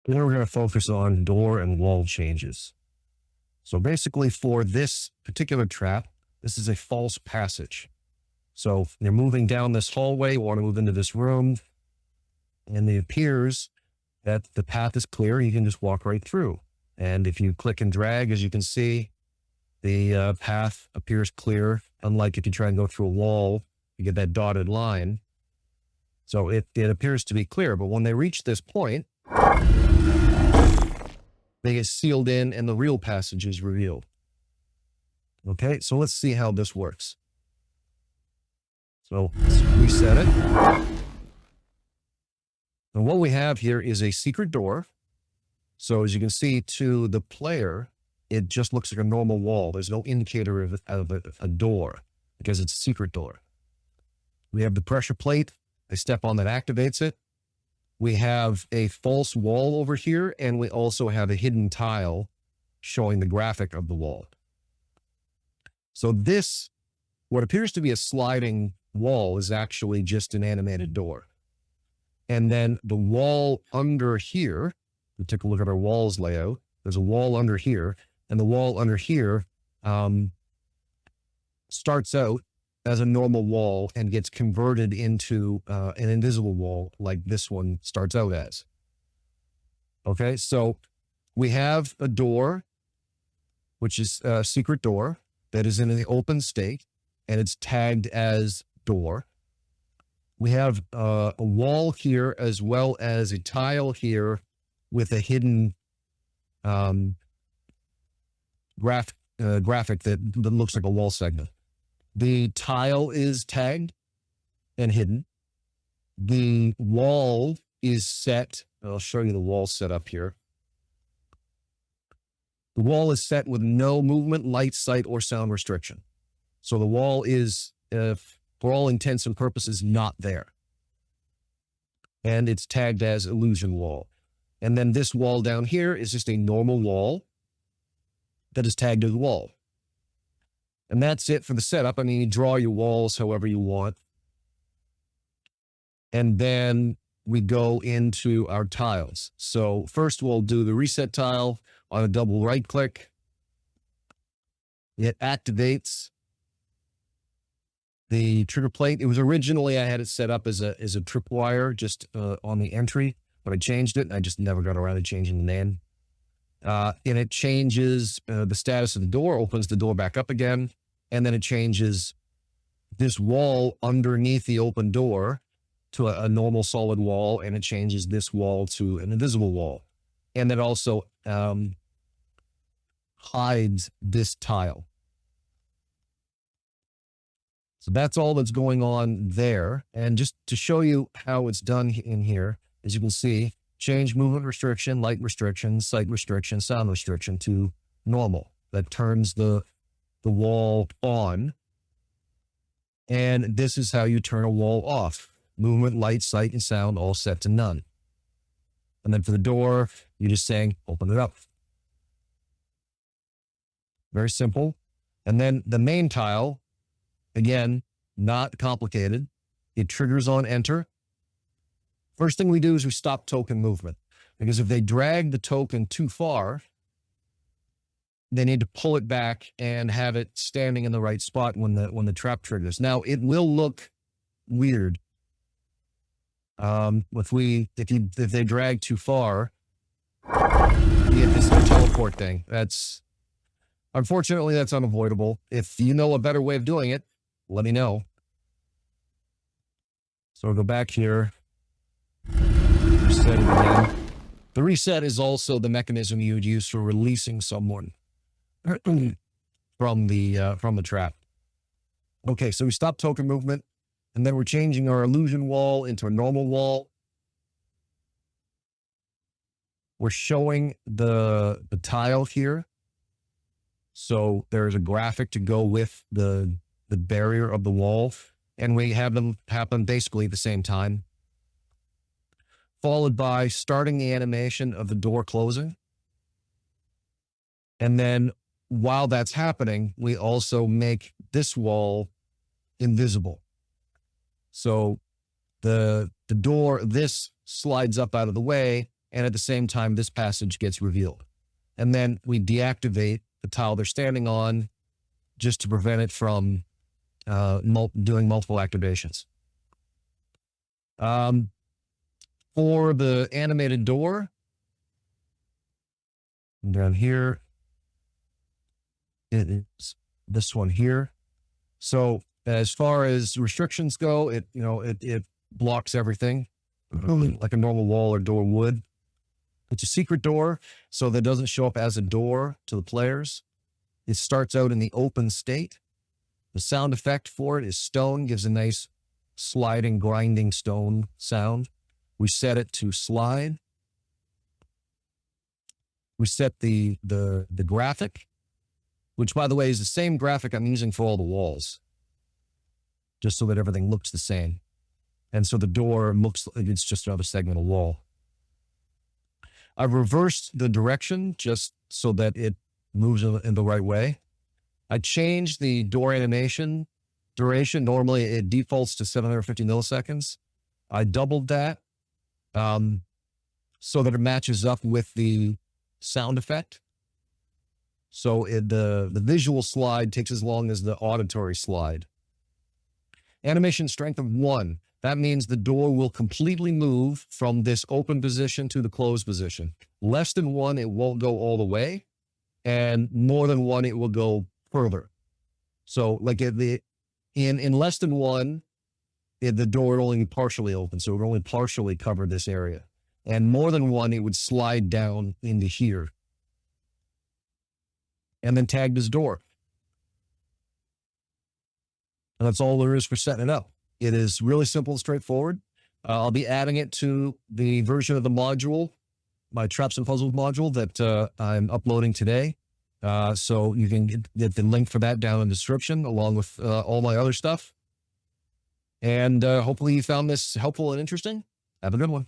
Then we're going to focus on door and wall changes. So basically for this particular trap, this is a false passage. So you're moving down this hallway, you want to move into this room, and it appears that the path is clear. You can just walk right through. And if you click and drag, as you can see, the path appears clear, unlike if you try and go through a wall, you get that dotted line. So it appears to be clear, but when they reach this point, they get sealed in and the real passage is revealed. Okay, so let's see how this works. So let's reset it. And what we have here is a secret door. So as you can see to the player, it just looks like a normal wall. There's no indicator of a door because it's a secret door. We have the pressure plate. I step on that activates it. We have a false wall over here, and we also have a hidden tile showing the graphic of the wall. So this, what appears to be a sliding wall, is actually just an animated door. And then the wall under here, we take a look at our walls layout. There's a wall under here, and the wall under here starts out as a normal wall and gets converted into an invisible wall like this one starts out as. Okay, so we have a door, which is a secret door that is in the open state, and it's tagged as door. We have a wall here as well as a tile here with a hidden graphic that looks like a wall segment. The tile is tagged and hidden. The wall is set. I'll show you the wall set up here. The wall is set with no movement, light, sight, or sound restriction. So the wall is, for all intents and purposes, not there. And it's tagged as illusion wall. And then this wall down here is just a normal wall that is tagged as wall. And that's it for the setup. I mean, you draw your walls however you want. And then we go into our tiles. So first we'll do the reset tile on a double right click. It activates the trigger plate. It was originally, I had it set up as a tripwire just on the entry, but I changed it and I just never got around to changing the name. And it changes the status of the door, opens the door back up again. And then it changes this wall underneath the open door to a normal solid wall, and it changes this wall to an invisible wall. And it also hides this tile. So that's all that's going on there. And just to show you how it's done in here, as you can see, change movement restriction, light restriction, sight restriction, sound restriction to normal. That turns the wall on. And this is how you turn a wall off. Movement, light, sight, and sound all set to none. And then for the door, you're just saying, open it up. Very simple. And then the main tile, again, not complicated. It triggers on enter. First thing we do is we stop token movement, because if they drag the token too far, they need to pull it back and have it standing in the right spot when the trap triggers. Now it will look weird if they drag too far. You get this teleport thing. Unfortunately, that's unavoidable. If you know a better way of doing it, let me know. So I'll go back here, reset it again. The reset is also the mechanism you would use for releasing someone from the trap. Okay, so we stop token movement, and then we're changing our illusion wall into a normal wall. We're showing the tile here. So there's a graphic to go with the barrier of the wall, and we have them happen basically at the same time, followed by starting the animation of the door closing. And then while that's happening, we also make this wall invisible. So the door, this slides up out of the way, And at the same time, this passage gets revealed. And then we deactivate the tile they're standing on just to prevent it from doing multiple activations. For the animated door, down here, it is this one here. So as far as restrictions go, it blocks everything like a normal wall or door would. It's a secret door, so that doesn't show up as a door to the players. It starts out in the open state. The sound effect for it is stone, gives a nice sliding, grinding stone sound. We set it to slide. We set the graphic, which, by the way, is the same graphic I'm using for all the walls, just so that everything looks the same. And so the door looks like it's just another segment of wall. I've reversed the direction just so that it moves in the right way. I changed the door animation duration. Normally it defaults to 750 milliseconds. I doubled that so that it matches up with the sound effect. So the visual slide takes as long as the auditory slide. Animation strength of 1. That means the door will completely move from this open position to the closed position. Less than 1, it won't go all the way. And more than 1, it will go further. So like in less than 1, the door will only partially open. So it will only partially cover this area. And more than 1, it would slide down into here. And then tagged as door. And that's all there is for setting it up. It is really simple and straightforward. I'll be adding it to the version of the module, my Traps and Puzzles module that I'm uploading today. So you can get the link for that down in the description along with all my other stuff. And hopefully you found this helpful and interesting. Have a good one.